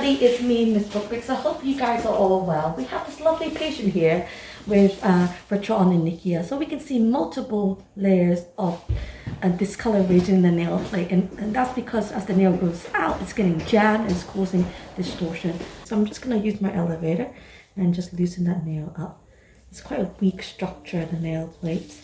everybody, it's me, Miss Bookbricks. I hope you guys are all well. We have this lovely patient here with verrucas, so we can see multiple layers of discoloration in the nail plate, and that's because as the nail grows out, it's getting jammed and it's causing distortion. So I'm just going to use my elevator and just loosen that nail up. It's quite a weak structure, the nail plate.